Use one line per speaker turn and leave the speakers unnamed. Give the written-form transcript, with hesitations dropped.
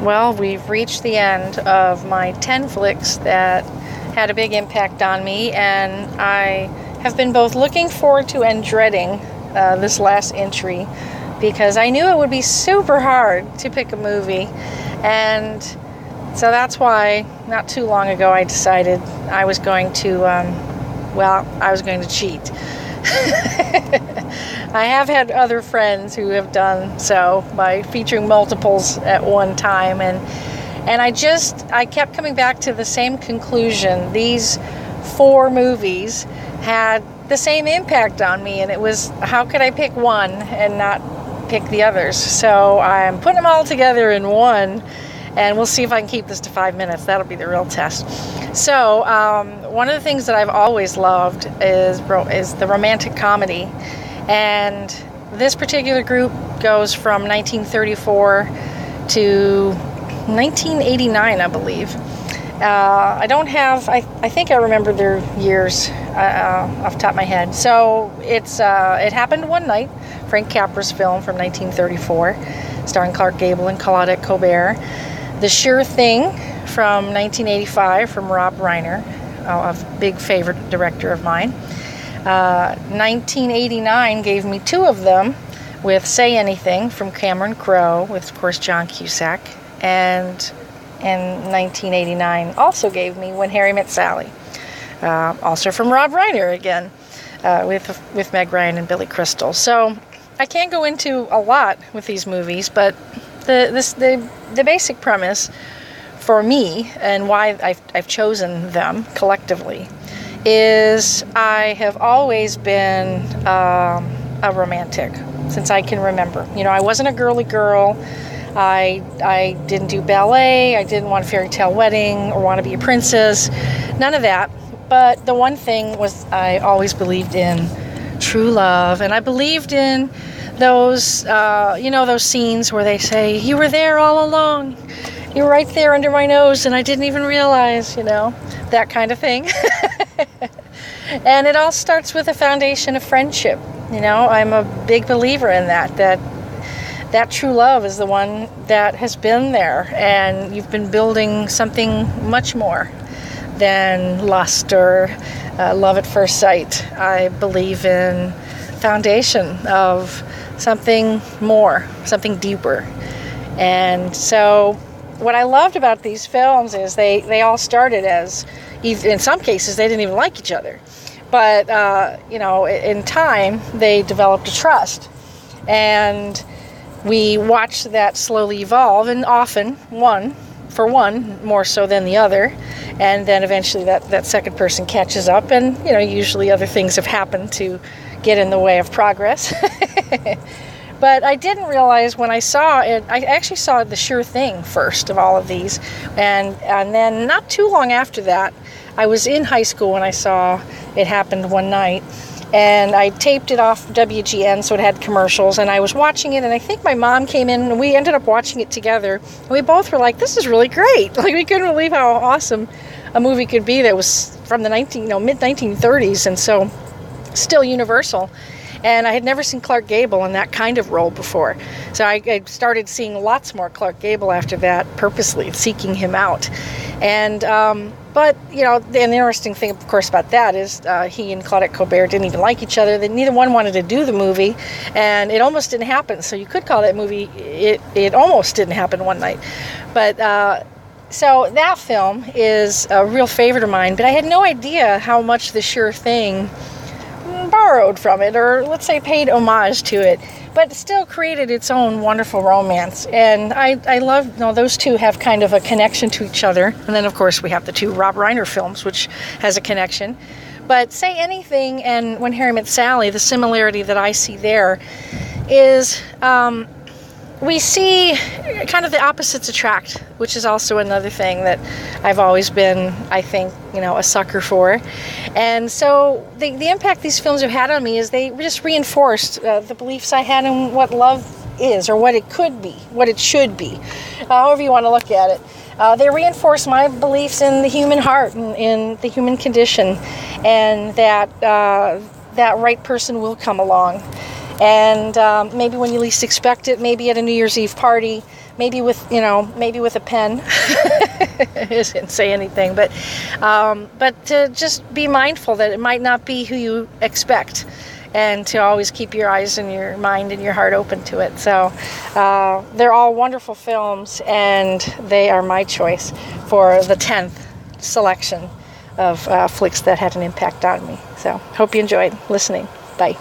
Well, we've reached the end of my 10 flicks that had a big impact on me, and I have been both looking forward to and dreading this last entry, because I knew it would be super hard to pick a movie. And so that's why not too long ago I decided I was going to cheat. I have had other friends who have done so by featuring multiples at one time, and I kept coming back to the same conclusion. These 4 movies had the same impact on me, and it was, how could I pick one and not pick the others? So I'm putting them all together in one, and we'll see if I can keep this to 5 minutes. That'll be the real test. So one of the things that I've always loved is the romantic comedy, and this particular group goes from 1934 to 1989, I believe. I think I remember their years off the top of my head. So It Happened One Night, Frank Capra's film from 1934, starring Clark Gable and Claudette Colbert. The Sure Thing from 1985 from Rob Reiner, a big favorite director of mine. 1989 gave me 2 of them, with Say Anything from Cameron Crowe, with, of course, John Cusack. And 1989 also gave me When Harry Met Sally, also from Rob Reiner again, with Meg Ryan and Billy Crystal. So I can't go into a lot with these movies, but the basic premise for me and why I've chosen them collectively is I have always been a romantic since I can remember. I wasn't a girly girl. I didn't do ballet. I didn't want a fairy tale wedding or want to be a princess. None of that. But the one thing was, I always believed in true love, and I believed in those scenes where they say, "You were there all along. You were right there under my nose, and I didn't even realize," that kind of thing. And it all starts with a foundation of friendship. I'm a big believer in that true love is the one that has been there, and you've been building something much more than lust or love at first sight. I believe in foundation of something more, something deeper. And so what I loved about these films is they all started as, in some cases, they didn't even like each other. But, in time, they developed a trust. And we watched that slowly evolve, and often one more so than the other. And then eventually that second person catches up, and, usually other things have happened to get in the way of progress. But I didn't realize when I saw it, I actually saw The Sure Thing first of all of these. And then not too long after that, I was in high school when I saw It Happened One Night. And I taped it off WGN, so it had commercials, and I was watching it, and I think my mom came in, and we ended up watching it together. And we both were like, this is really great. Like, we couldn't believe how awesome a movie could be that was from the mid-1930s, and so still universal. And I had never seen Clark Gable in that kind of role before. So I started seeing lots more Clark Gable after that, purposely seeking him out. And but the interesting thing, of course, about that is he and Claudette Colbert didn't even like each other. Neither one wanted to do the movie, and it almost didn't happen. So you could call that movie It Almost Didn't Happen One Night. But so that film is a real favorite of mine. But I had no idea how much The Sure Thing borrowed from it, or let's say paid homage to it, but still created its own wonderful romance. And I love, those two have kind of a connection to each other. And then, of course, we have the 2 Rob Reiner films, which has a connection. But Say Anything and When Harry Met Sally, the similarity that I see there is we see kind of the opposites attract, which is also another thing that I've always been, I think, a sucker for. And so the impact these films have had on me is they just reinforced the beliefs I had in what love is, or what it could be, what it should be, however you want to look at it. They reinforce my beliefs in the human heart and in the human condition, and that right person will come along. And maybe when you least expect it, maybe at a New Year's Eve party, maybe with a pen. It didn't say anything, but to just be mindful that it might not be who you expect, and to always keep your eyes and your mind and your heart open to it. So they're all wonderful films, and they are my choice for the 10th selection of flicks that had an impact on me. So hope you enjoyed listening. Bye.